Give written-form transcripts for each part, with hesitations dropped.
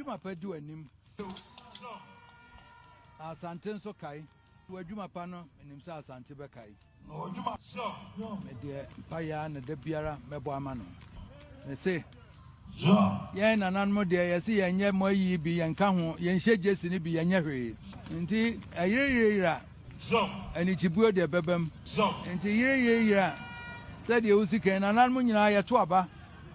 Wajuma pedu enim. Asante so kai. Wajuma pano enim sa asante be kai. Wajuma so. Me de paya na de biara mebo amano. Me say yen nanan mo de yesi yenye mo yi bi yenka ho yenhye jesi ni bi yenye hwe. Nti ayireyira. Ani chibuo de bebem. Nti yireyira. Said you see can nanan mo nyina ye to aba.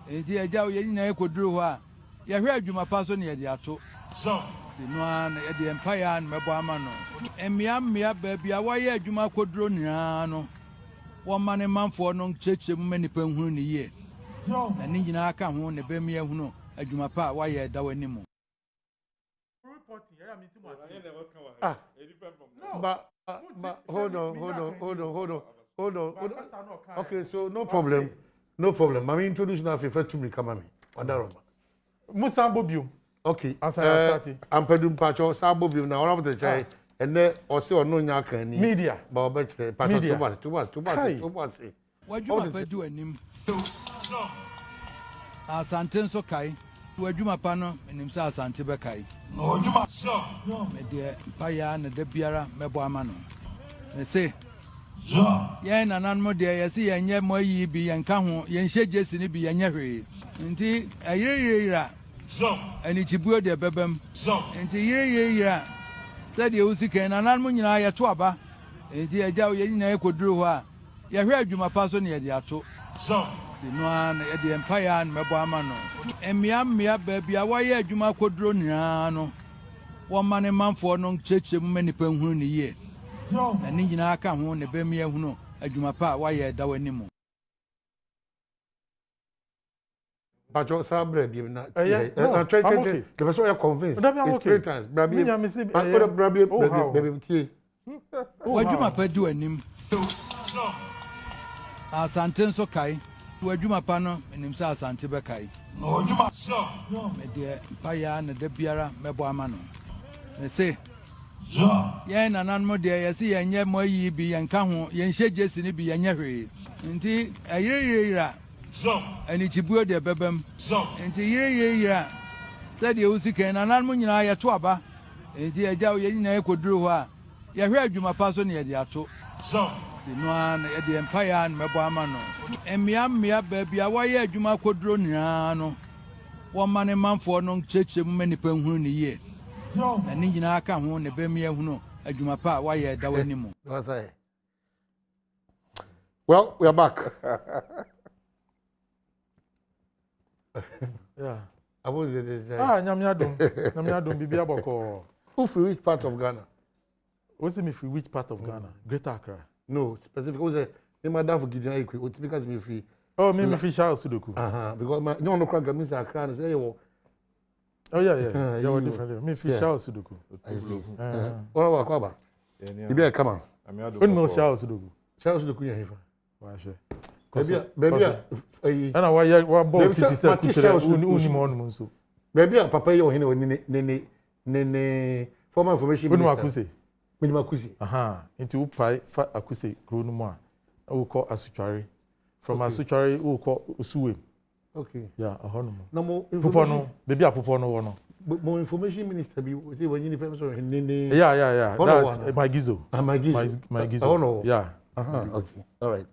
Nti agya ye nyina ekoduru ho a ye hwe adwuma pa so ne ye de ato. The no an e de empire an mebo amano. Mmea baabia wo ye adwuma koduro nyina no. Wo mane manfo no cheche mu manipa hunu ne ye. Na ni nyina aka ho ne be me hunu adwuma pa wa ye da wani mu. But hold on. Okay, so no problem. I'm introducing now refer to me come me. Wadaroma. Musa Bobium. Okay. I'm Pedum Pacho, Sabobium now over the chai, and then also no nyaka ni. Media. But Media. Too much. Wajuma pedu enim. Asante so kai. Wajuma pano enim sa asante be kai. Wajuma so. Me de paya na de biara mebo amano. Me say yen nanan mo de yesi yenye mo yi bi yenka ho yenhye jesi ni bi yenye hwe. Nti ayireyira. Ani chibuo de bebem. Nti yireyira. Said you see can nanan mo nyina ye to aba. Nti agya ye nyina ekoduru ho a ye hwe adwuma pa so ne ye de ato. The no an e de empire an mebo amano. Mmea baabia wo ye adwuma koduro nyina no. Wo mane manfo no cheche mu manipa hunu ne ye. Na ni nyina aka ho ne be me hunu adwuma pa wa ye da wani mu. Pacho Sabre be na. I'm trying. The person you convinced. It's 3 times. Baby tie. Wajuma pedu enim. Asante so kai. Wajuma pano enim sa asante be kai. Wajuma so. Me de paya na de biara mebo amano. Me say yen nanan mo de yesi yenye mo yi bi yenka ho yenhye jesi ni bi yenye hwe. Nti ayireyira. Ani chibuo de bebem. Nti yireyira. Said you see can nanan mo nyina ye to aba. Nti agya ye nyina ekoduru ho a ye hwe adwuma pa so ne ye de ato. The no an e de empire an mebo amano. Mmea baabia wo ye adwuma koduro nyina no. Wo mane manfo no cheche mu manipa hunu ne ye. Na ni nyina aka ho ne be me hunu adwuma pa wa ye da wani mu. Well, we are back. Yeah. Nyamiadum bibia boko. Who from which part of Ghana? What's me from which part of Ghana? Greater Accra. No, specific. Who's the madam for Gideon Ikwe? Because me free. Oh, me free Charles Sudoku. Because my no crack me say Accra and say you. Oh yeah. You are different. Me free Charles Sudoku. I see. What about Kwaba? You come on. When no Charles Sudoku. Charles Sudoku ya hifa. Wa she. Baby, ana wa ball titi say kutere uni mo no nso. Baby, papa yo hene ne former information minister. Unu akuse. Minima Akusi. Into Upai fa Akuse Kronuma. I will call Asutwari. From Asutwari, we will call Usuwe. Okay. Yeah, a honor. No more information. Baby, a Pupono one. But more information minister be say when you famous or Nene. Yeah. That's my Gizo. My Gizo. My Gizo. Yeah. Okay. All right.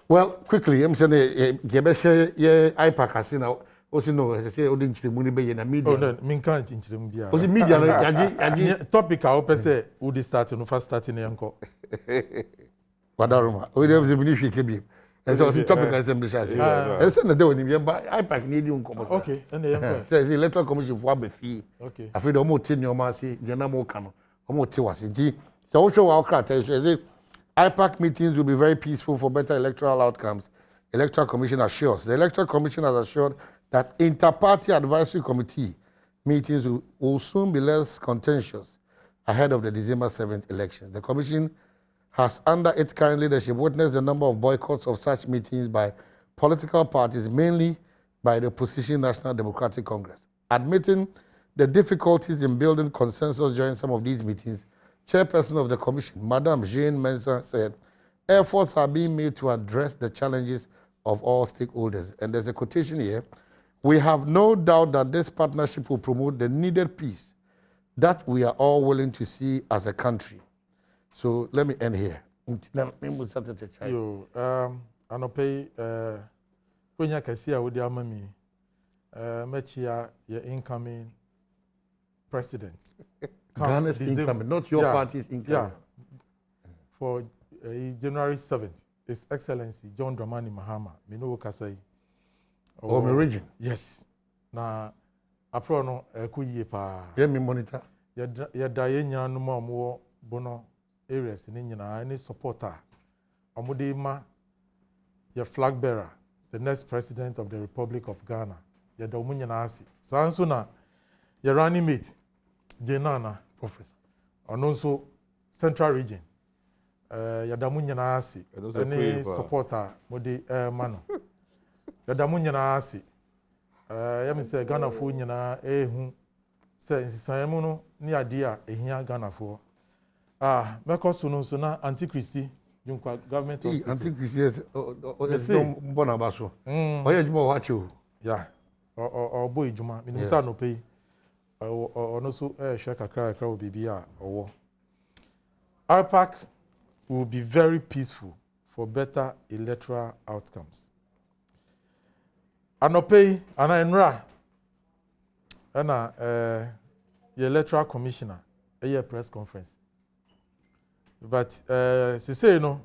Well, quickly, I'm saying Gebeshe ye IPAC asina. Also no, as I say, Odin Chimuni be na media. Oh no, minkan Chimuni bia. Also media yaji topic a opese we dey start no first starting yanko. Wadaruma. We dey be nifi kebi. And so the topic as them share. And so na dey oni ba IPAC need you come. Okay, and the yanko. Say the electoral commission for be fee. Okay. After the mo tin your ma say, je na mo ka no. Omo te wase nti. So we show our criteria say IPAC meetings will be very peaceful for better electoral outcomes. Electoral Commission assures. The Electoral Commission has assured that inter-party advisory committee meetings will soon be less contentious ahead of the December 7th elections. The Commission has, under its current leadership, witnessed a number of boycotts of such meetings by political parties, mainly by the opposition National Democratic Congress. Admitting the difficulties in building consensus during some of these meetings, Chairperson of the Commission, Madame Jane Mensah, said, efforts are being made to address the challenges of all stakeholders. And there's a quotation here, We have no doubt that this partnership will promote the needed peace that we are all willing to see as a country. So let me end here. Yo, anopay, when you can see with the army, Mechia, your incoming president. Ghana's incoming, not your party's incoming. Yeah. For January 7th, His Excellency John Dramani Mahama, Mino Kasai. Oh, my region? Yes. Na, apro no, kuye pa. Yeah, me monitor. Ya daye nyana no mo bono areas ni nyina any supporter. Amode ma your flag bearer, the next president of the Republic of Ghana. Ya da mu nyina ase. Sanso na your running mate Jenana Professor. Ono nso Central Region. Ya da mu nyina ase. Any supporter mode mano. Ya da mu nyina ase. Ya me say Ghana fo nyina ehu say nsisan mu no ni ade a ehia Ghana fo. Meko so no so na Antichristi Junkwa government hospital. Antichristi yes mbona baso. Oye juma wacho. Yeah. Or boy juma. Minimum sa no pay. Ono so hwe kakra obibi a owo. IPAC will be very peaceful for better electoral outcomes. Anopay ana the electoral commissioner a press conference. But she say no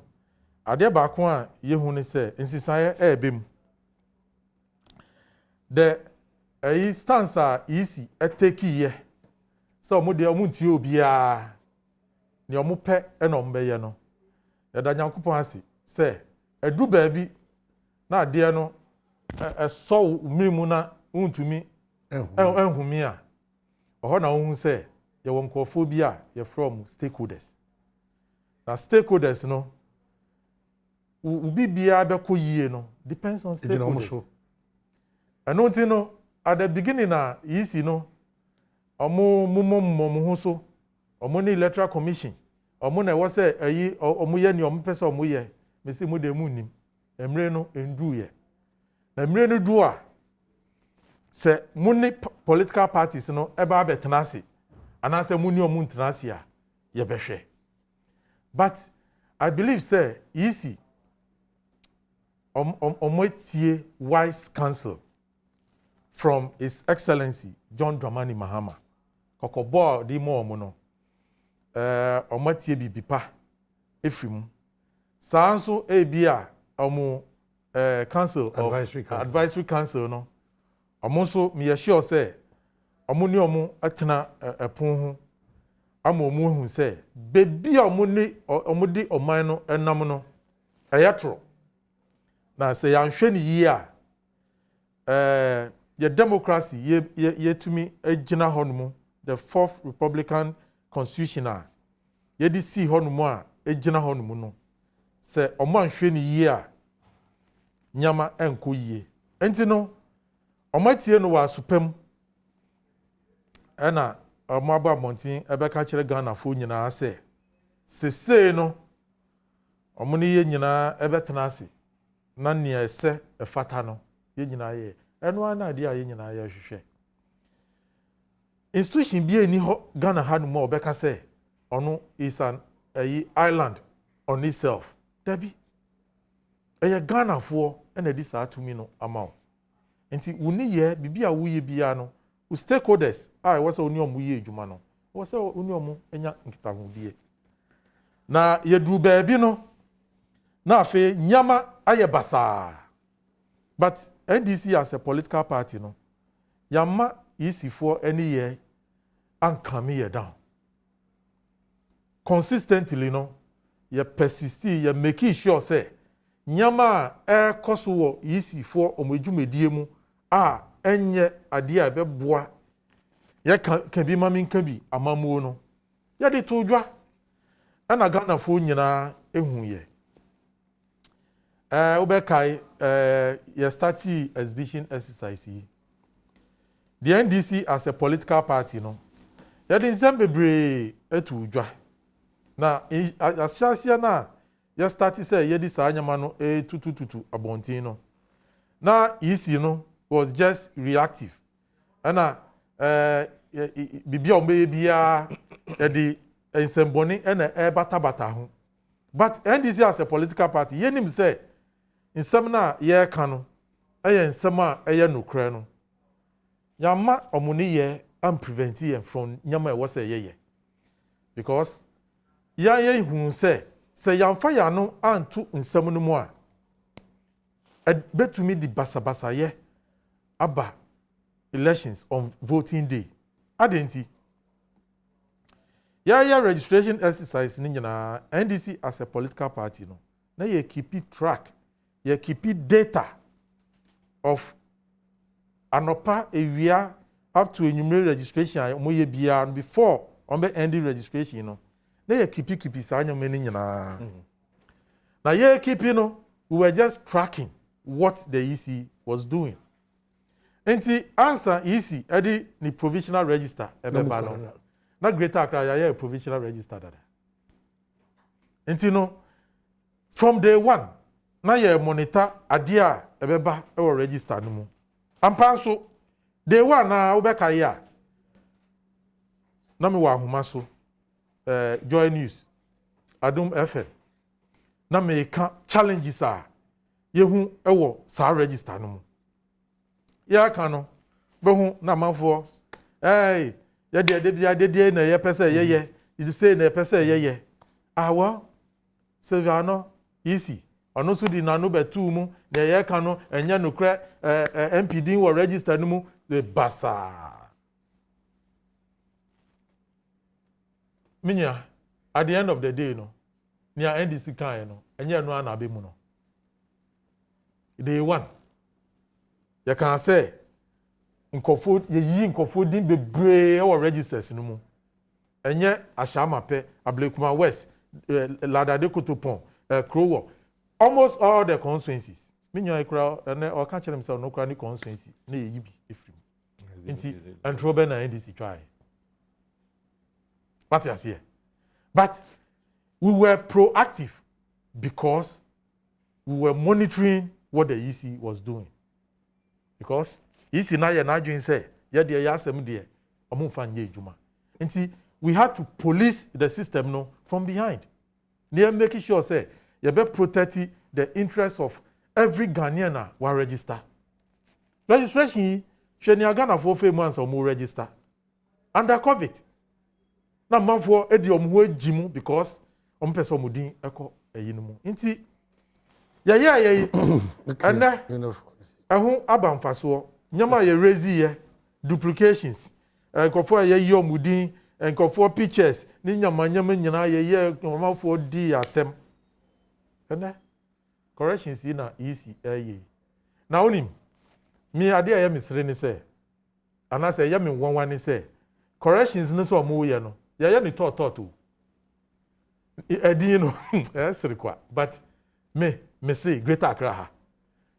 ade ba ko a yehu ne say insisan ebem. The stance easy take ye. So mo de omuntie obia ne omupe na ombeye no. Ya da Nyankopon ase say edu baabi na ade no so mirimu na untumi enhumi a oho na ohun say ye won nkofo bi a ye from stakeholders. Na stakeholders no ubi bia be ko yie no depends on stakeholders. And no thing no at the beginning na yisi no omo mumo so omo ni electoral commission omo na wo say ayi omo ye ni omo pese omo ye me say mo de mu nim emre no endu ye na emre no du a se muni political parties no eba betenase anase muni omo ntenase a ye behwe. But I believe say easy omotie wise counsel from His Excellency John Dramani Mahama. Kokobo di mo omo no omotie bibipa efrim sanso ebia omo council of advisory council no omo so me sure say omo ni omo atena epon ho ama omo hu say bebi omo ni omo di oman no enam no eyatro na say yanhwe ni yi a ye democracy ye tumi agina honumu the fourth republican constitutional ye di si honumu a agina honumu no say omo anhwe ni yi a nyama enko yie enti no omo tie no wa supem ena omo aba montin ebeka kire Ghana fo nyina se sese no omo ni ye nyina ebetena ase na nia ese efata no ye nyina ye eno ana ade a ye nyina ye hwehwe institution bi eni ho Ghana hanu mo obeka se ono is an island on itself dabi eye Ghana fo ena di sa atumi no amount enti woni ye bibia wo ye bia no stakeholders was only omu ye adwuma no was only omu enya nkitahudie na ye duru baabi no na afi nyama aye basa. But NDC as a political party no yama isi for any year and come here down consistently no ye persist ye making sure say nyama koso wo isi for omedwumedie mu enye ade a beboa ye kan bi mami nka bi amamuo no ye de to dwa ana Ghana fo nyina ehu ye obekai ye starti exhibition exercise the NDC as a political party no ye de nsembebre etu dwa na asiasia na ye starti say ye di sa nyama no tutu abontin no na isi no was just reactive. And bibi ombe bia the ensemboni and bata ho. But NDC as a political party, yenim say in some na ye kanu, in some eye no kreno. Yama omuni ye am prevent ye from nyama was say ye. Because ye hu say yamfa ya no antu nsam no mu a betumi di basabasa ye aba elections on voting day. Adenti. Yeah, registration exercise ni nyina NDC as a political party no. Na ye keep track, ye keep data of anopa ewia up to enumerate registration mo ye bia before on be ending registration no. Na ye keep sa nyoma ni nyina. Na ye keep no, we were just tracking what the EC was doing. Enti answer EC edi ni provisional register ebeba no. Na Greater Accra ya provisional register dada. Enti no from day one na ye monitor adia ebeba e wo register no mu. Ampa so day one na obeka ya. Na me wa ahoma so Joy News Adum FM. Na me ka challenges a yehu e wo sa register no mu. Ya ka no behu na manfo ya de na ye pese ye you say na pese ye awa Silviano easy ono so di na no betu mu na ye ka no enya no kra MPD wo register no mu the basa minya at the end of the day no near NDC kan no enya no ana be mu no day one you can say nkofo ye nkofo din bebre or registers no mu enye ashama pe Ablekuma West Ladade Kotopon Krowo almost all the constituencies minyo ekura na o ka kire himself no kura ni constituency na ye yibi efrim nti entrobe na NDC try what you see but we were proactive because we were monitoring what the EC was doing. Because EC na ye na adwin say ye de ye asem de omumfa nye ejuma. Nti we had to police the system no from behind. Near making sure say ye be protect the interests of every Ghanaian who register. Registration hwe ni Ghana for fe months or more register. Under COVID. Na manfo edi omho agimu because ompese omudin eko eyinumu. Nti ye ene ehun abamfaso nyama ye raise ye duplications nkofo ye omudin nkofo pictures ni nyama nyina ye omafo di atem ene corrections na easy na onim mi ade ye misre ni say anase ye mi wonwa ni say corrections ni so mo ye no ye ni to edin no sirikwa but me say Greater Accra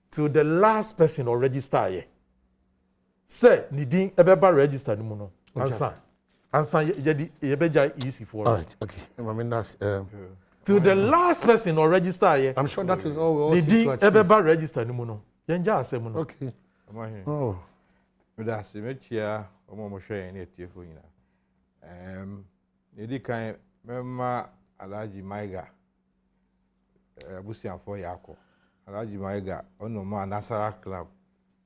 till the last person or register here. Say needing ebeba register no no. Answer ye beja easy for. All right, okay. I mean that's till the last person or register here. I'm sure that is all we all needing ebeba register no no. Yenja asem no. Okay. Oh. Me da se me chia omo mo hwe na etiefo nyina. Edi kan mema Alhaji Maiga abusianfo yako Alhaji Maiga ono ma Nasara Club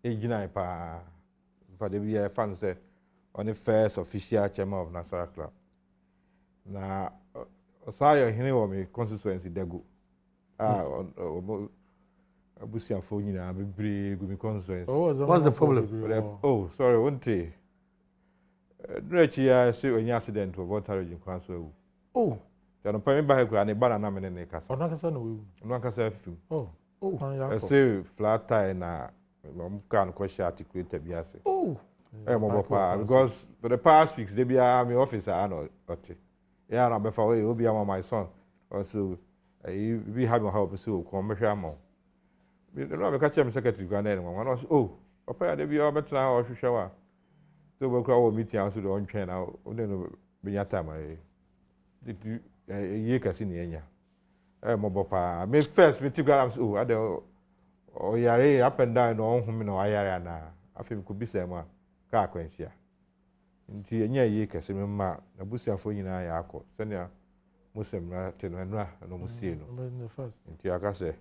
ejina pa for the year fan say on the first official chairman of Nasara Club na osayo hini wo me constituency dego abusianfo nyina bebre gu me constituency. What's the problem? Oh sorry won't Drechi ya say only accident for voluntary council. Oh ya no pami ba hekura ne bana na me ne kasa Ona kasa no we no kasa film ya say flat tire na kan ko shi articulate biase mo pa because for the past weeks they be my officer and ote ya na be fa we obi am my son also we have help so ko me hwa mo we no be ka chem secretary gwa na no no papa ya de bi o betra o hwehwe wa so we kwa wo meeting so do on twen na o de no be nyata mai did ye kasi ni enya mo bopa me first me ti gram ade o yare up and down no home no ayare na afem ko bisa mu a ka akwanhia nti enya yi kese me ma na busiafo nyina ya akọ senia musem na tenanu a no musie no nti aka se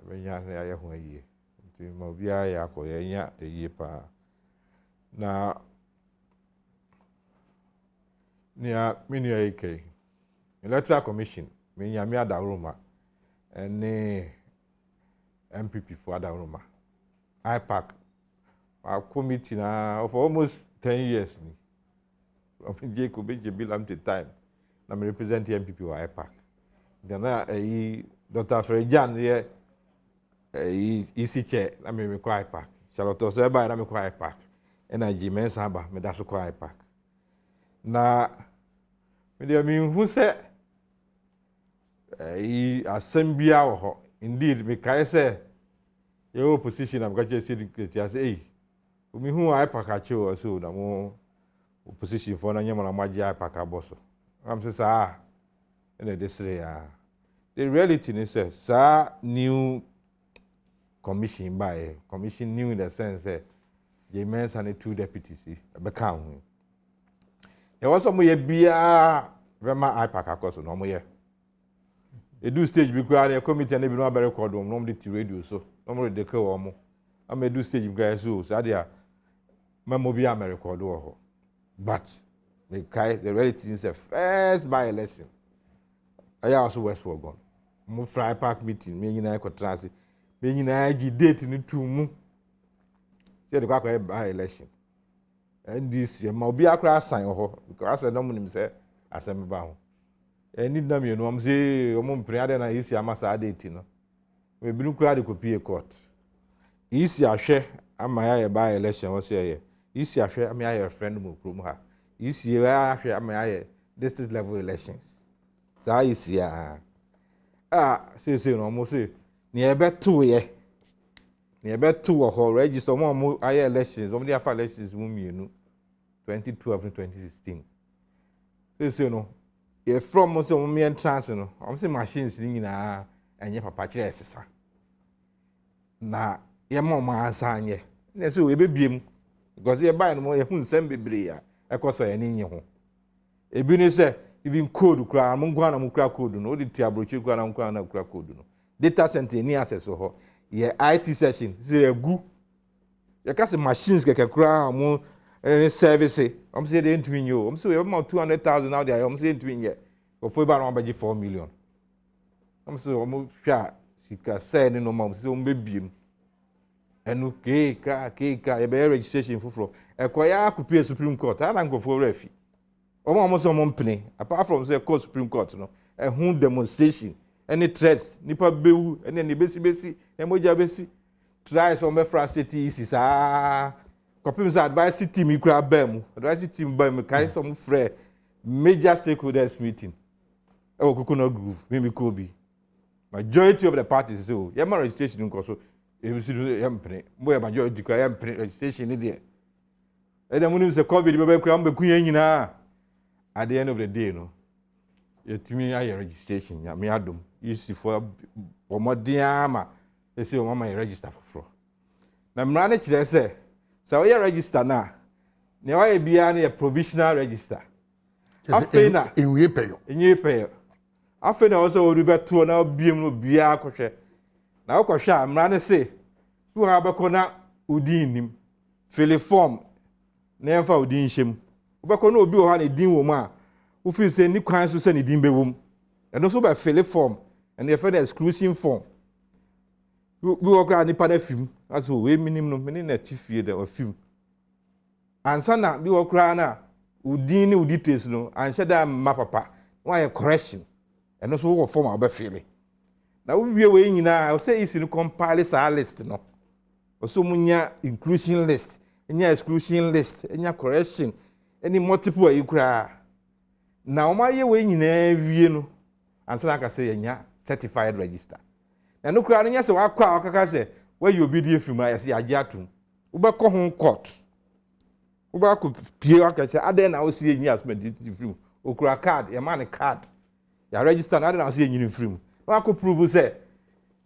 benya na ya ho ayi nti ma bia ya akọ ya nya eyi pa na nia mini AK electoral commission me nya me adawroma ene MPP for adawroma IPAC a committee na for almost 10 years ni from Jacob Bilam to time na me represent MPP for IPAC gana Dr. Frejan ye EC chair na me ko IPAC Charlotte so ba na me ko IPAC energy men saba me da so ko IPAC na me dey me hu se asembia wo ho indeed me kai se your opposition am gaje say say me hu IPAC a che so na mo opposition for na nyama na maji IPAC aboso am say sa ene desire ya the reality is say new commission by commission new in the sense that James and 2 deputies be kan there was some ye bia rema IPAC akoso no mo ye e do stage bi kwa na committee na bi no abere record no mo the radio so no mo de ka wo mo am e do stage bi so so dia memo bi am record wo ho but the reality is the first by election I also west for gone mo fry park meeting me nyina ko transi me nyina gi date ni tu mu se de kwa by election and this ma obi akra sign ho because I don't know say asem ba ho eni na me no am say o mo mpre ade na isi amasa date no me bi nkura de copy court isi ahwe ama ya by election wo say ye isi ahwe ama ya friend mo krom ha isi ya ahwe ama ya district level elections sa isi ya say no mo say ni ebe to ye ni ebe to ho register mo aye elections o mo dia fa elections mu mienu 2012 and 2016 say no ye from mo say mo me entrance no o say machines ni nyina enye papa kire esesa na ye mo ma asa anye na say we be biem because ye buy no mo ye hu nsem bebre ya ekoso ye ni nye ho ebi ni say even code kura mo ngwa na mo kura code no odi ti abrochi kura na mo kura na kura code no data center ni access ho ye IT session say egu ye ka say machines keke kura mo service I'm say they ntwin yo I'm say we about 200,000 now there I'm say ntwin ye go for about 4 million I'm say I'm hwa sika say no ma say o mbebiem enu keka ye be registration fufuro ekoya akopie Supreme Court ana go for refi omo so mo mpene apart from say court Supreme Court no hu demonstration any threats nipa bewu ene ne besi emoja besi try so me frustrate isi sa Copy's advisory team you grab them, advisory team by me carry some free major stakeholders meeting. Oh, Coconut Grove, maybe Kobe. Majority of the parties so yeah, my registration in Koso. If you see the boy majority registration in there. And then when you say COVID, baby, come back kunyina. At the end of the day, no. You to me I registration, ya me adum. You see for more diama. They say mama register for fraud. Now mrane chire say so we register na why bia na provisional register afena enwe peyo afena also we beto na biem no bia akohwe na akohwe amra ne se tu ha beko na udin nim fill form na emfa udin hyem ubeko na obi o ha na din wo mu a wo feel say ni kwan so say ni din bewom eno so ba fill form and the further exclusion form we work at the panel film as we minimum na tifie the film ansa na bi work na udin ni details no ansa da ma papa why correction and so wo form aba feel na we we nyina say isi no compile sa list no so munya inclusion list enya exclusion list enya correction any multiple ayi kura na o ma ye we nyina wie no ansa na ka say enya certified register na no kura nya se wakwa akaka se where you be die film ya se age atum wo be ko ho court wo ba ko pie aka se ade na wo se enyi asma di film okura card ya man card ya register na ade na wo se enyi film wa ko prove se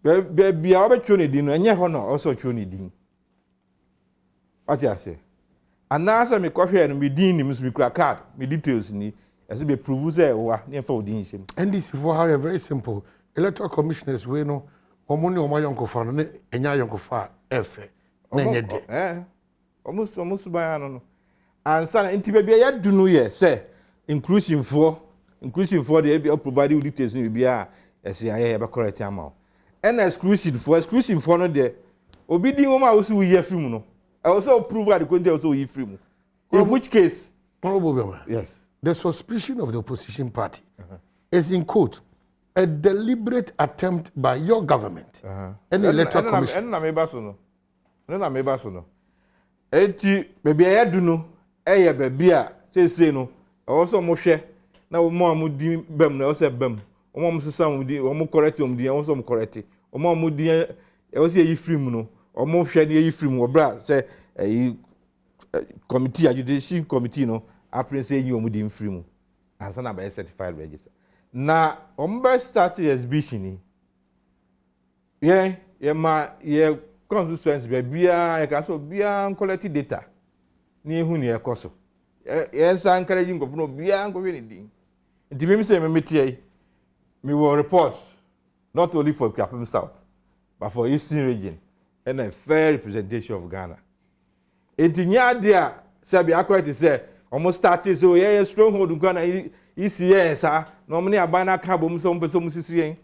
Be a obetwo ne din no enye ho no also two ne din. What you say? And now so me kohwe no me din ni me kura card, me details ni. As be prove say wa na fa odin him. NDC for how very simple. Electoral commissioners we no omo ni omo yonkofa no enya yonkofa efe. Na enye de. Almost by no. And son nti be ya dunu ye say inclusion for the be provide you details ni be a ese ya be correct am. And exclusion for no there. Obi din wo ma wo so ye film no. I also prove that the content also ye film. In which case, yes, the suspicion of the opposition party is in quote a deliberate attempt by your government and the electoral commission. And na me ba so no. Eti baby ya du no, eye baby a say no. Also mo hwe na mo amudi bam na also bam. Omo mo sesa mo di, omo correct mo di, also mo correct. Omo mo di e also ye film no. Omo hwe na ye film obra say committee adjudication committee no appreciate say you omo di film. Ansa na be certified register. Na omo be start exhibition ni. Ye ma constituency be bia e ka so bia collect data ni ehu ni ekoso yes encouraging go no bia go we ni din nti me say me metie me will report not only for Kwapem South but for Eastern region and a fair representation of Ghana etinya dia say bia quite say almost started so stronghold Ghana ECA sa no me aban na ka bom so mpeso musisi yen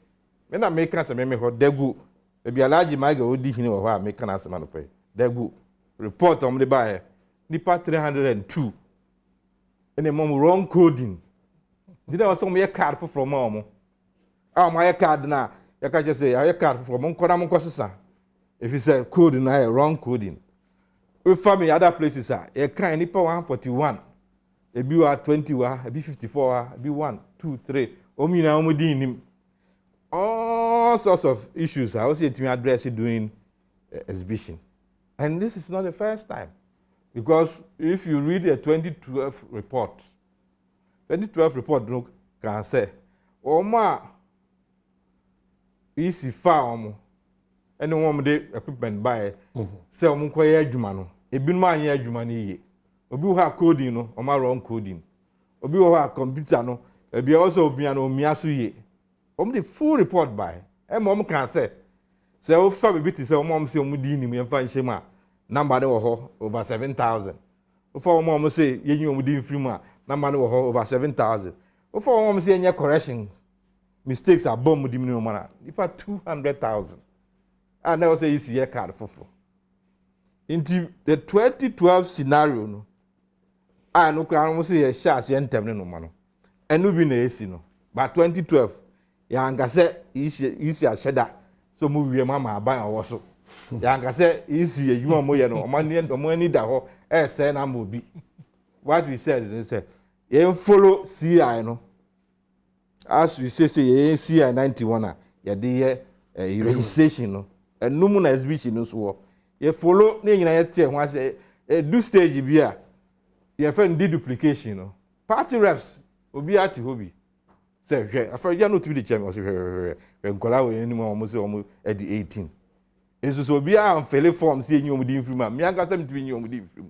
me na make say me ho degu ebi alaji maiga odi hini wo ha make na asema no pe degu report on the buy nipa 302 ene mom wrong coding did I also me card for from mom my card na ya ka just say ya card for mom koda mom kwasesa if you say code na wrong coding we family other places are e kan nipa 141 ebi wa 20 wa ebi 54 wa ebi 1 2 3 omina omudin nim all sorts of issues I also to address during exhibition. And this is not the first time. Because if you read the 2012 report look, can say, Oma, easy farm, anyone with equipment buy, sell Munkwaya Jumano, a bin man ya Jumani, Obu ha coding, no, or my wrong coding. Obu ha computer, no, a be also be an omiasu ye. The full report by mom can say so fa be bit say mom say omudi ni me fa nhema number ne wo ho over 7,000 fa mom say yenyi omudi mfiri mu a number ne wo ho over 7,000 fa mom say yenye correction mistakes are bomb di minimum na if 200,000 and I say is year card for into the 2012 scenario no I no kra no say ye sha se entem ne no ma no enu bi na esi no but 2012 ya ngase isi asheda so mu wie mama aban awoso ya ngase isi ejuma mo ye no omo ani da ho say na mo bi what we said is say you follow CI no as we say ye CI 91 a ye de registration no enum na exhibition no so ye follow na nyina ye tie ho ase do stage bi a ye fa ndi duplication no party reps obi ati hobi say after no to be the chairman when kola we any more almost at the 18 eso so be am fill form see nyom di mfiri ma me anga sam to be nyom di mfiri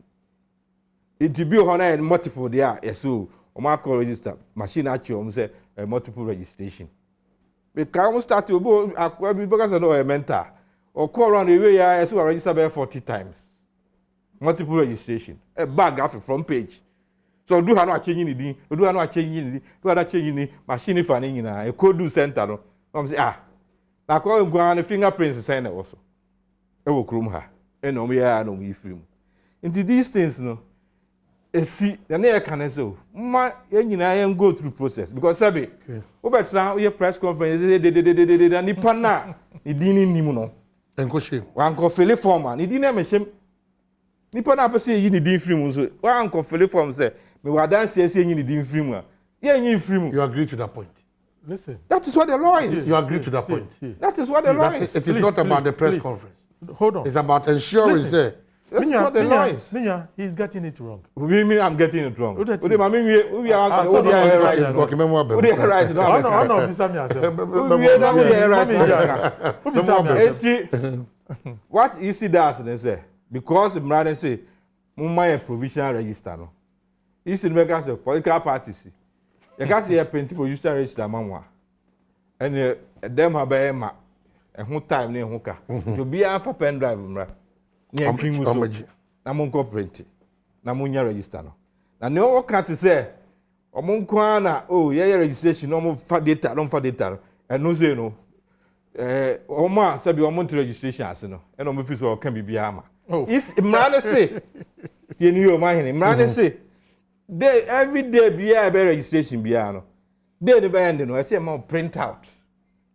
it be ho na multiple there so o ma call register machine achi o say multiple registration we can start to go akwa bi because no mentor or call around the way ya so register by 40 times multiple registration a bag after front page. So do have no change in the do have no change in the do have change in machine for a code do center no say na call go on fingerprints sign also e wo krum ha e no me ya no we free into these things no e see na e can so ma e nyina e go through process because sabi we betra we press conference de nipa na e din ni mu no enko shame wan ko fill form ni din na me shem nipa na pese yi ni din free mu so wan ko fill form say me wa dance ese yin di free mu ye yin free mu. You agree to that point? Listen, that is what the law is. You agree to that point? That is what the law is. It is not about the press conference. Hold on. It's about ensuring say That's what the law is. Minya, he's getting it wrong. What do you mean I'm getting it wrong? Who that We are right. Right now. What you see that they say because the brother say a provisional register no. You see make us a political parties. You can see a provisional register manwa. And them have a time near Hoka. To be a for pen drive mra. Near Primus. Namunko print. Namunya register no. Na no can't say Omunkwana, oh, yeah, registration, no more for data, don't for data. And no say no. Oma sabi omo to registration ase no e no me fi so can be biama is imrane say ye ni o ma hene imrane say day every day bia be registration bia no day ni be end no e say ma print out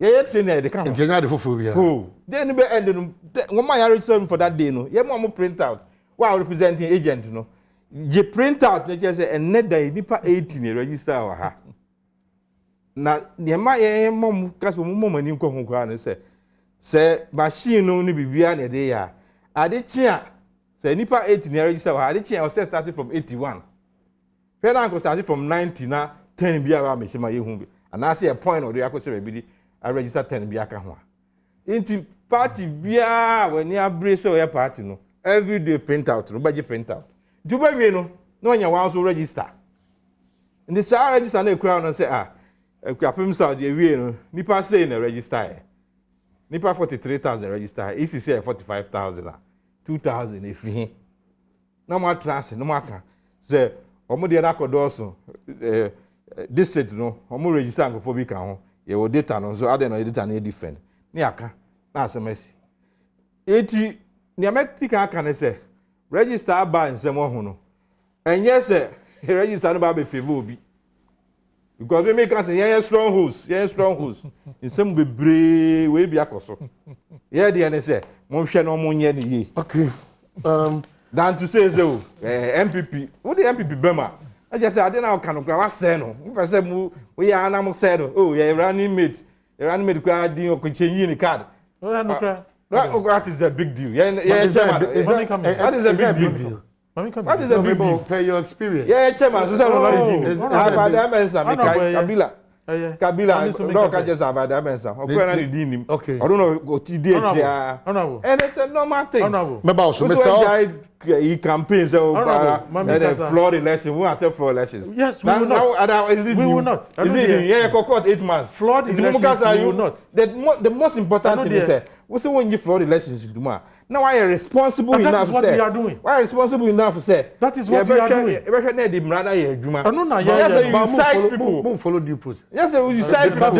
ye trainer de kan Ntenya de foforo bia oh day ni be end no wo ma ya register for that day no ye mo print out wa representing agent no je print out na je say enne day nipa 18 register wa ha na niema ye mom kaso mom ani nko ho kwa ne se machine no ni bibia na de ya ade chia se nipa 8 na register wa ade chia o say starting from 81 when I started from 90 na 10 bia wa me shema ye hu bi ana say a point or dey akose be di I register 10 bia ka ho inti party bia when ya brace o ya party no every day print out no baje print out do ba we no no nya wa so register in the same register na ekura no say Kwafim Saudi we no nipa say na register nipa 43,000 register isi say 45,000 2,000 efi na mo trans no maka say omo de na kodoso district no omo register nkofo bi kan ho ye wo data no so ade no data na different ni aka na asemasi eti ni ametika aka ne say register ba nsem ho no enye say register no ba be favor obi because we make us strong host in some bebre we be akoso yeah the ene say mo hwe no mo nye ne ye okay than to say so MPP what the MPP bema I just say I dey now kan kwa say no we say we ya na mo say no oh yeah running mate kwa din okonchenyi ni card what is the big deal yeah chairman what is the big deal what is a big deal? Pay your experience. Yeah, chairman. So Kabila, no, can just have that mensa. Okay. I don't know what he did here. And it's a normal thing. He campaigns flood election. We accept flood elections. Yes, we will not. We will not. Is it? Yeah, court 8 months. Flood elections. We will not. The most important thing is that we say when you flood elections, now I am responsible enough. That is what we are doing. Why are responsible enough to say? That is what we are doing. Yes, you cite people. Won't follow due process. Yes, you cite people.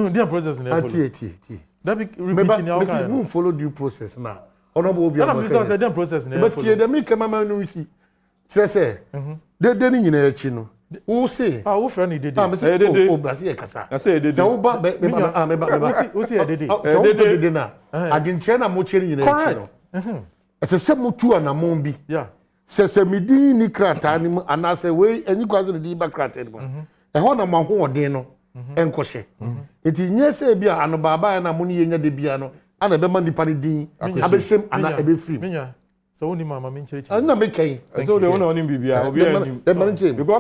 Their process. That be repeating your kind. Won't follow due process now. Honorable Obi. That process. But here the make mama no see. Say, they didn't in a chino. Who say? Who friend did? Oh, Brazil Kasa. I say they did. Who say they did? I didn't China much in a correct. As a semutu and a mombi. Yeah. Says a midi ni krata and I say, way and you guys in the back crated one. A honor my home deno and koshe. It is yes, a beer and a baba and a money in the piano and a bemandi paradine. I be shame and I be free. So only mama mean church. I'm not making. So the owner only be the managing. You go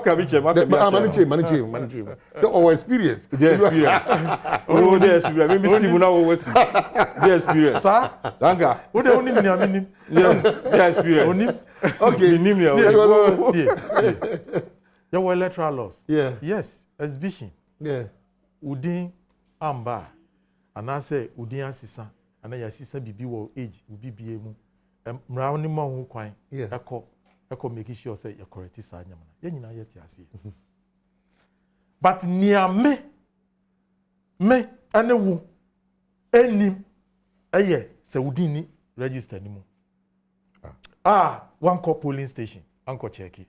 managing. So our experience. The experience. Oh, the experience. Maybe see we now always see. The experience. Sir? Danka. Who the only mean? Yeah, the experience. Okay. There were electoral laws. Yeah. Yes, exhibition. Yeah. Udin amba. And I say Udin asisa. And I asisa bibi wo age. Ubi biemu. Mra ni ma hu kwan eko make sure say you correct sa nyama ye nyina ye ti ase but nia me ane wu enim eye se wudin ni register ni mu one call polling station anko check it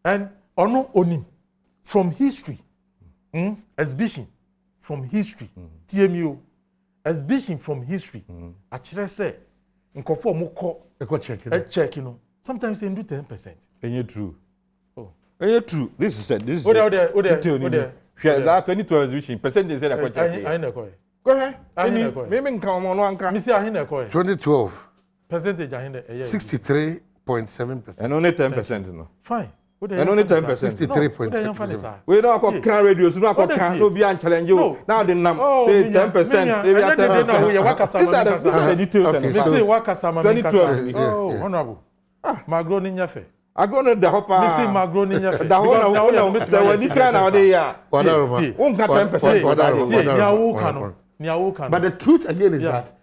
and ono onim from history exhibition from history TMU exhibition from history actually say nkofo mo ko check no sometimes they do 10%. Any true. Oh. Any true. This is that 2012 exhibition percentage say that check. I know ko. Go ahead. Maybe come on one can. Me say I know ko. 2012 percentage ahinde 63.7%. And only 10%, no. Fine. And only 10%. 63.7%. We don't have can radios, no can no be and challenge you. Now the say 10%, maybe 10%. These are the details. Me say wakasama 2012. Oh, honorable. Magro ni nyafe. I go no the hopper. Me say magro ni nyafe. The whole now so when you can now they are. Won't 10%. But the truth again is that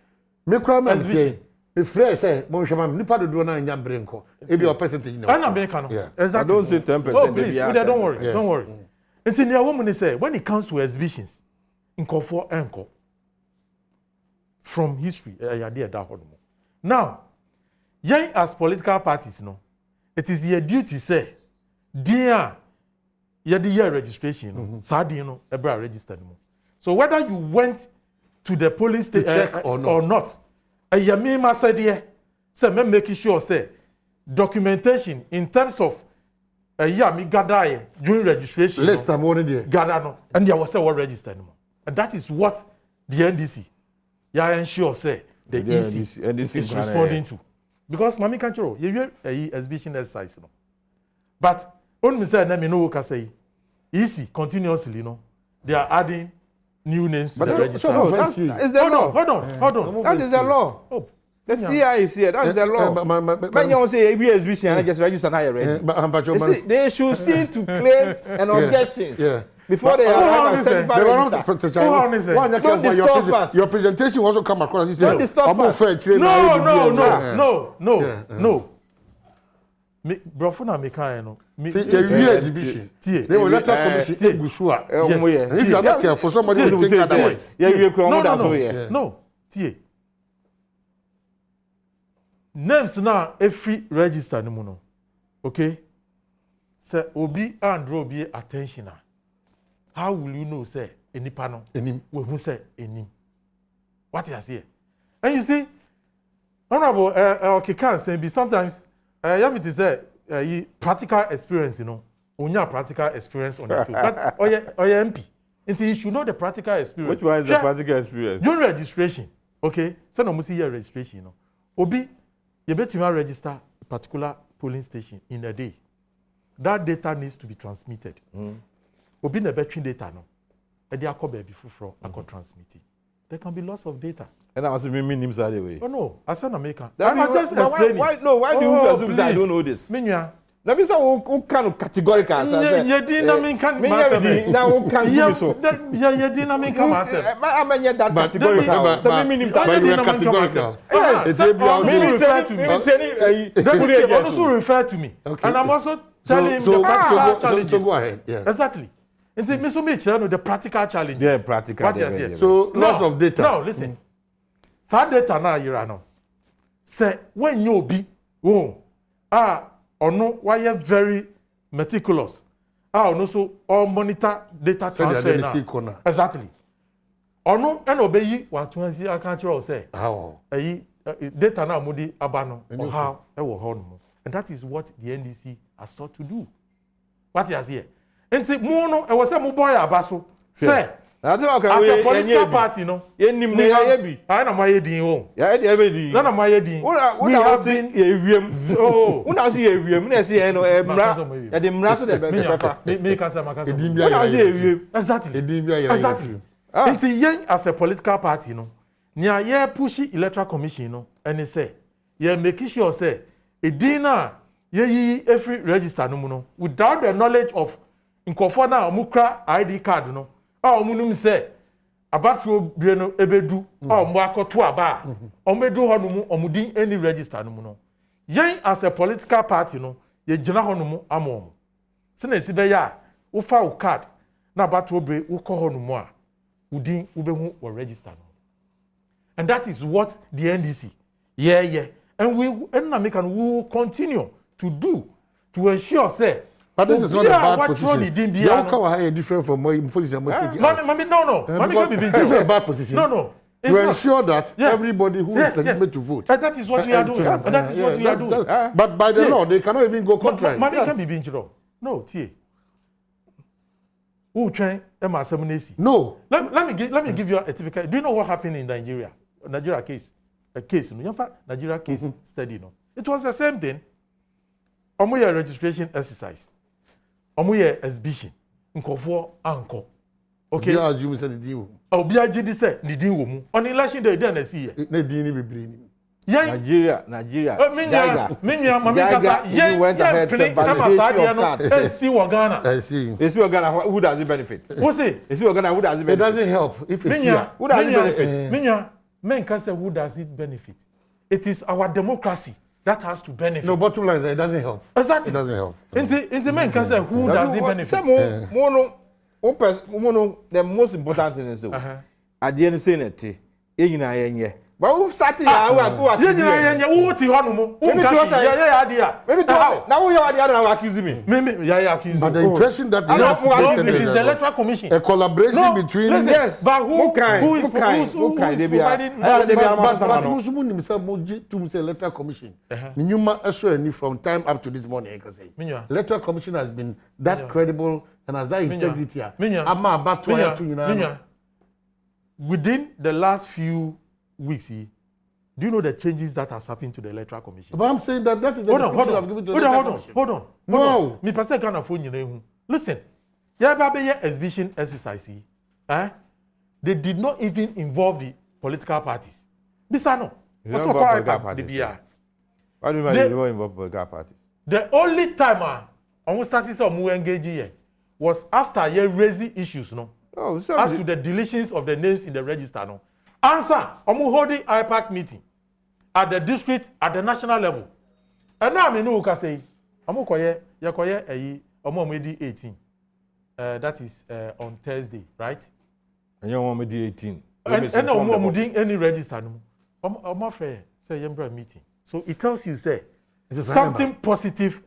me cry me me frɛ sɛ mo hwɛ ma nipa dodo na nya brenko e bi o percentage na ana be kan exactly. I don't say 10%. Oh, please, don't worry. Don't worry. Until the woman say when it comes to exhibitions nkofo enko from history ya dey that one. Now, yen as political parties no, it is your duty say dear you the year registration no, sadi no e bra register no. So whether you went to the police station or not, me ma said here, say me making sure say documentation in terms of me gather during registration. List time one there. Gather no, and there was say what register anymore. And that is what the NDC, ensure say the EC is responding to. Because mami can't show you exhibition exercise no. But when me say na me no what say EC continuously no, they are adding new names to the register. Hold on. That is the law. Oh, the CI is here. That is the law. When you say ABSBC and just register now already. They should see to claims and objections before they arrive at certified register. Don't disturb us. Your presentation also come across as don't disturb us. No. Me brofuna me kan no. See, exhibition. They will let us commission Egusua. If you are not careful, somebody will think otherwise. No. Tie. Names now every register no no. Okay? Say obi and obi attention. How will you know say enipa no? We who say enim. What you say? And you see, honorable okay can say be sometimes you have to say practical experience, you know. Onya practical experience on the field. But MP. Until you should know the practical experience. Which one is the practical experience? During registration, okay? So no see your registration, you know. Obi, you better register a particular polling station in a day. That data needs to be transmitted. Obi ne between data no. E dey akobe be fufuro akọ transmitting. There can be loss of data. And I was mean names are the way. Oh no, as an American. I'm just explaining. Why do you assume I don't know this? Minua. Let me say who can categorical answer. You didn't can now who can do so. You didn't come answer. I mean that categorical. So me names are categorical. Yes. Me also refer to me. And I'm also telling him the practical challenges. So go ahead. Yeah. Exactly. And me so me know the practical challenges. Yeah, practical. What is here? So loss of data. No, listen. That data now you know. Say when you be or no why you very meticulous. No so all monitor data transfer now. Exactly. Or no and obey you what to see I can't say. How? Data now mudi abano or how and that is what the NDC has sought to do. What is here? And say mono I was a boy abaso. Say as a political party, no. I know my heading home. None of my heading. We have been oh, when I see a room, I see no the Mraso de make us exactly. Until young as a political party, no. Near ye pushy electoral commission, no, and they say, ye make sure say a dinner ye every register no without the knowledge of Nkofona Mukra ID card, no. Munum say abatro bieno ebedu mo akoto aba omedu honumu omudin any register no no yen as a political party no ye gina honumu amom se na esi be ya wo fa wo card na abatro bre wo ko honumu a udin wo behu wo register no and that is what the NDC and we will continue to do to ensure say. But this is not a bad position. Your car is different from my position. Mommy, no. Mommy can be different. A bad position. No. To ensure that everybody who is legitimate to vote. And that is what we are doing. And that is what we are doing. But by the law, they cannot even go contrary. Mommy can be being no, T. Who train MR7AC? No. Let me give you a typical. Do you know what happened in Nigeria case? a case no yɛmfa Nigeria case study no it was the same thing ɔmo yɛ registration exercise ɔmo yɛ exhibition nkɔfoɔ ankɔ okay obi assume say the deal obi agye di sɛ ne din wɔ mu on election day den na si yɛ na din ni bebre ni Nigeria minya mami kasa ye pini kama sadia no see wɔ Ghana I see Ghana who does it benefit who say Ghana who does it benefit it doesn't help if it's here who does it benefit minya men kasa who does it benefit it is our democracy that has to benefit no bottom line is it doesn't help exactly it doesn't help inti men kasa who does it benefit the most important thing is at the end say net yenye but we start ya yenye wo ti hono mo wo nka ya ade a maybe now we are the other accuse me ya accuse but the impression that it is the electoral commission a collaboration between yes but who is providing but who's himself to say electoral commission minuma assured from time up to this morning I can say electoral commission has been that credible and has that integrity ama about to within the last few weeks, do you know the changes that has happened to the electoral commission? But I'm saying that is the description I've given to the electoral commission. Hold on. No. Me person can phone you. Listen, yeah, exhibition exercise. They did not even involve the political parties. This I know. What's so called the BR? Why do you mean they don't involve political parties? The only time I started some engaging was after you raising issues, no. Oh, so as to the deletions of the names in the register, no. Answer, holding IPAC meeting at the district, at the national level. And now I know who can say, yakoye 18. That is on Thursday, right? And you want me do 18. And no any register. I'm afraid say yembra meeting. So it tells you say something positive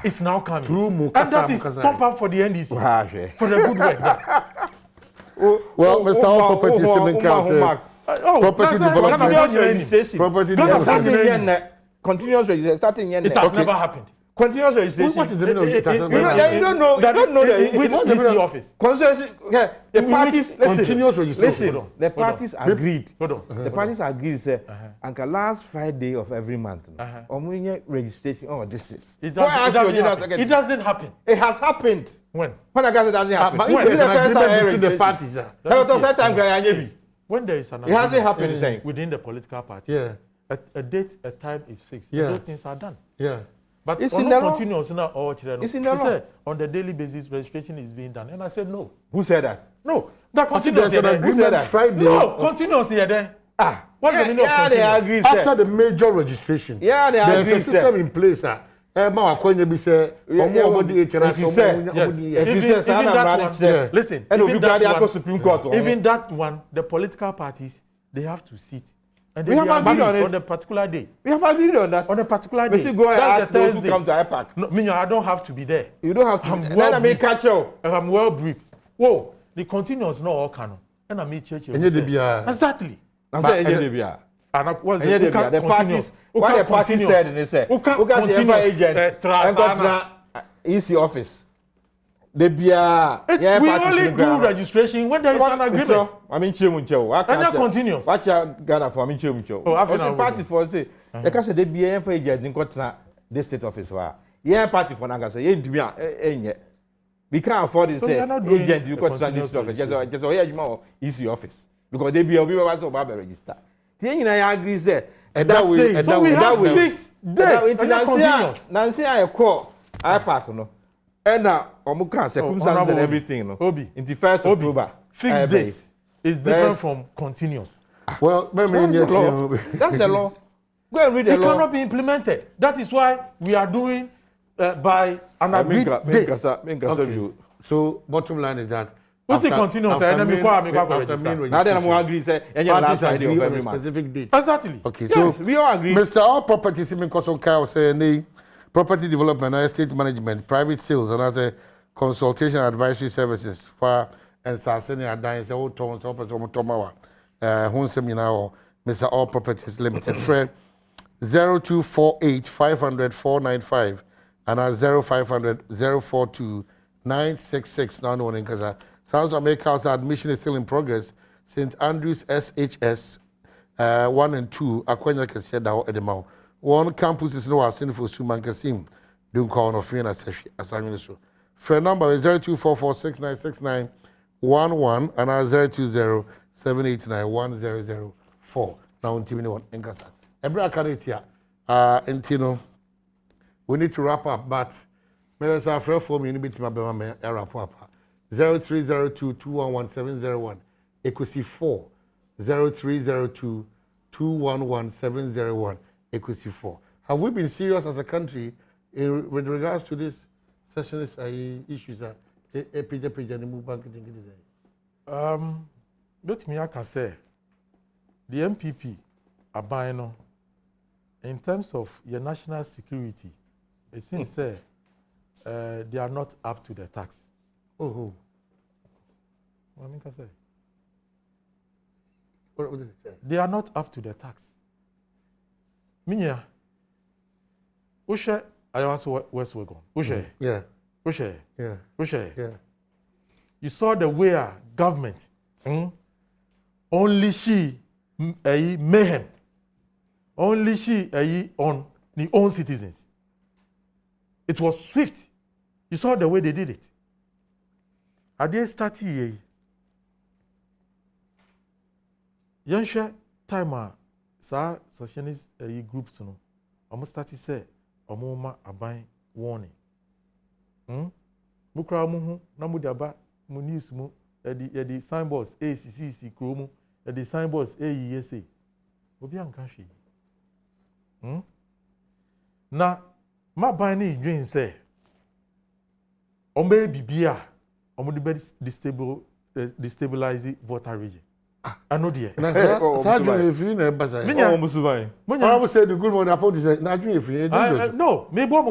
is now coming. And that is top up for the NDC. For the good work. Well, Mr. All Property property development. Property development. Continuous registration starting it has never happened. Continuous registration. What is the meaning of it? You don't know which DC office. The parties continuous registration. Listen, the parties agreed. The parties agreed say until last Friday of every month. Registration or districts. It doesn't happen. It has happened. When I guess it doesn't happen. But when there's an agreement between the parties, when there is an it hasn't happened within the political parties. A date, a time is fixed. Those things are done. But it's on in the continuous now all children. It's in the law. On the daily basis registration is being done. And I said no. Who said that? No. That continuous Who said that? Friday. No, continuous here then. What's the meaning of continuous? They agree, after the major registration. They agree. There's a system in place. If you say, listen, even that one, the political parties, they have to sit. And we have agreed on the particular day. We have agreed on that. On a particular day. We should go and ask those who come to IPAC. No, I don't have to be there. You don't have to. I'm well briefed. Whoa, the continuous not all canon. And I made church. Exactly. The parties. What the party said, and they said, who can agent? EC office. We only do registration when there is an agreement. I mean, and continuous. Watch out, Ghana for me, party for say, the case they be for agent in this state office. Yeah, party for Naga say, we can't afford this agent you got to this office. Just more EC office because they be a register. I agree, say, so we have fixed dates. Nancy, I call IPAC, no. And now, circumstances and everything, no. In the 1st October. Fixed dates is different from continuous. Well, that's the law. Go and read the law. It cannot be implemented. That is why we are doing by an agreed date. Okay. So, bottom line is that. What's the continuous? Now then I'm agree say any last Friday of every month. Specific date. Exactly. Okay, yes, so we all agree. Mr. All Property Simon Kosonka was saying property development, estate management, private sales, and as a consultation advisory services for and Sasini Adan say old tones up as Omotomawa. Mr. All Properties Limited. Friend 0248 500 495 and 0500 042 966 now known in Kaza. Sounds America's admission is still in progress. St. Andrews SHS 1 and 2 akwanya kese da ho edema one campus is no asin for Suman Kasim don't call no free na sehwe asanwe so phone number is 0244696911 and 0207891004 now ntimi one enkasa ebra kanetia ntino we need to wrap up but maybe say after for me ni bitima be ma me wrap up 0302211701 equity 4 0302211701 equity 4. Have we been serious as a country with regards to this sessionist issues? Let me I can say the MPP abino in terms of your national security, it seems they are not up to the tax. Oh, what I say? They are not up to the tax. Minya, Ushe, I also West Wagon. Ushe, yeah, Ushe, yeah, Ushe. yeah. You saw the way our government only she mayhem, only she on the own citizens. It was swift. You saw the way they did it. Are they starting here? Yansha time sa secessionist groups no almost started say omoma aban warning mukra mu hu na mu diaba mu news mu the signboards ACCC kro mu the signboards AESA obi anka hwe na ma ban na idwen say ombe bibia omo de destabilize voter region. I know dear. If you never say, I will say the good one. I put this. Not if you no, maybe I'm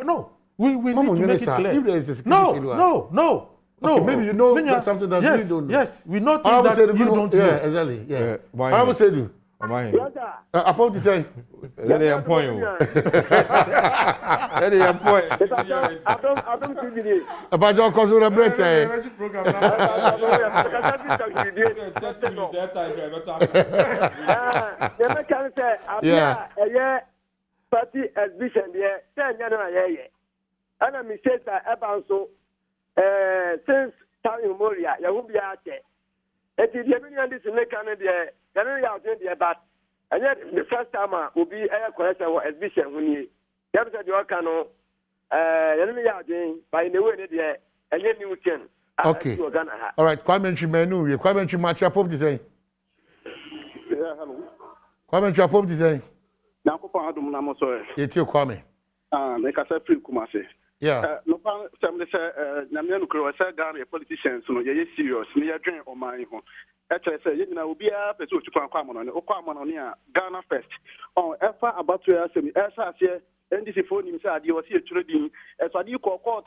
no, we need to make it clear. If there is a no. Okay, maybe you know something that we don't know. Yes, we know things that you don't know. Yeah, exactly. Yeah. I will say you. I put this. Let it point you. Let it point. I don't see it. About your consumer bread. Yeah. Party exhibition there. And I say that about so since time immemorial, you will be out there. It is the million this in the Canada. But and yet the first time will be a question or exhibition when you have said you can by the way there and then you can. Okay. All right. Kwame menu. Kwame match up to say. Yeah, hello. Kwame up to say. Now, Adum Namoso. It's your Kwame. Make us a free Kumasi. Yeah. No, some say, Namian Kro, Ghana politicians, no, you're serious, near drain or my home. Say, you know, be a person to come on Ghana first. Oh, ever about to ask me, as I say, NDC phone himself, you was here trading, as I do call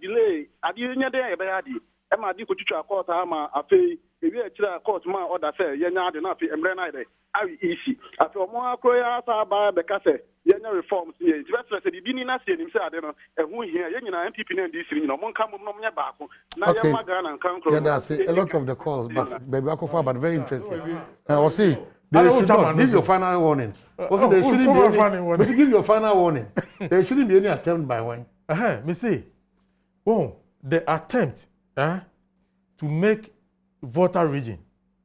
delay. I didn't there, Bayadi. Emma di ko twitwa court ama afei ebi a kira court ma order say ye nya de na afei emre na ide awi isi afei omo akro ya ta ba be ka say ye nya reforms ye ti be say bi ni na se nim say ade no ehu hia ye nyina MPP na ndc ni no mo nka mo no nya ba ko na ye ma ga na nkan kro. Yeah, that's a lot of the calls but baby akofa but very interesting. We'll see. This is your final warning. Also, there shouldn't be any. But give your final warning. There shouldn't be any attempt by one. Me say, oh, the attempt to make voter region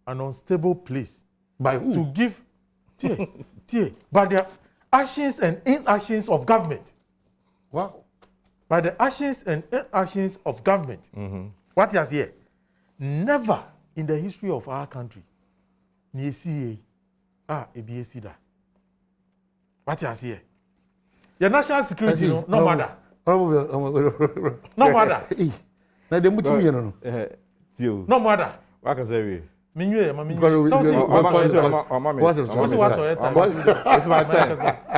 an unstable place. By who? To give, by the actions and inactions of government. Wow. By the actions and inactions of government. What is here? Never in the history of our country, ni CA, ABAC da. What is here? Your national security, no matter. No matter. Na de mutu ye no. No matter. What can say? Minwe, mami.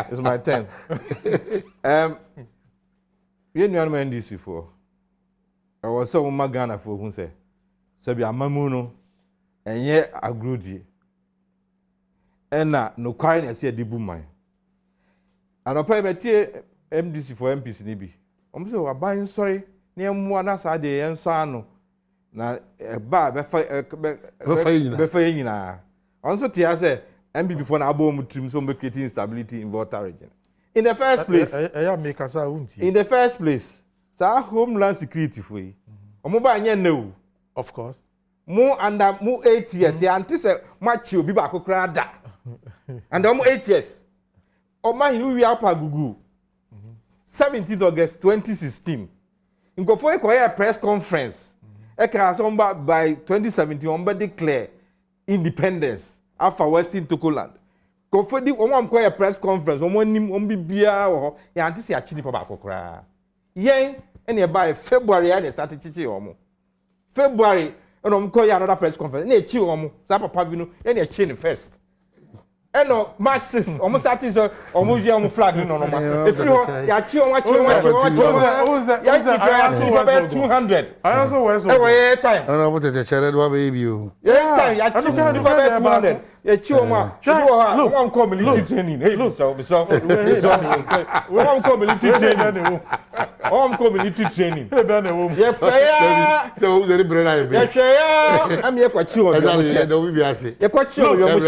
It's my turn. You know I'm NDC for. I was so Ghana for who say. So be a mamuno and yet a grudi. And no kind as yet dibu mine. And I pay my MDC for MPC Nibi. I'm so buying sorry. Near Mwana Sade and Sano. na ba befa nyina also tia say MPP for na abo mu trim so be creating instability in Volta region. In the first place, in the first place, sa homeland security for yi. Omo ba anya na o. Of course. Mu under mu 8 years, ya anti say machi obi ba kokra da. And omo 8 years. Oma hinu wi apa gugu. 17th August 2016. Nkofo ekoya press conference. Eka somba by 2017 omba declare independence after Western Togoland. Nkofo di omo amkoya press conference omo nim ombi bia wo ya anti se achi nipa ba kokra. Yen ene by February ya dey start chichi omo. February eno omkoya another press conference. Na echi omo. Sa papa bi no ene echi ni first. Eno March 6 almost that is almost your flag no no if you ya chi on ya chi 200 I also was time no but the child wa baby you time ya chi 200 ya chi on ma look one come military training hey so one come military training one come military training yeah fair so the brother ya fair am ye kwa chi on ya kwa chi on yo mo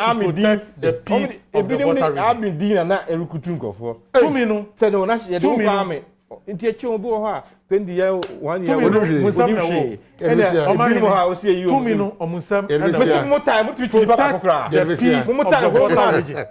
army the peace of the water army din na erukutu nkofo tumi no se no na ye do army nti echi obi wo ha 20 year 1 year musam na wo obi mo ha o se yi tumi no omusam and the mo time mo twi twi ba kokra the peace of the water region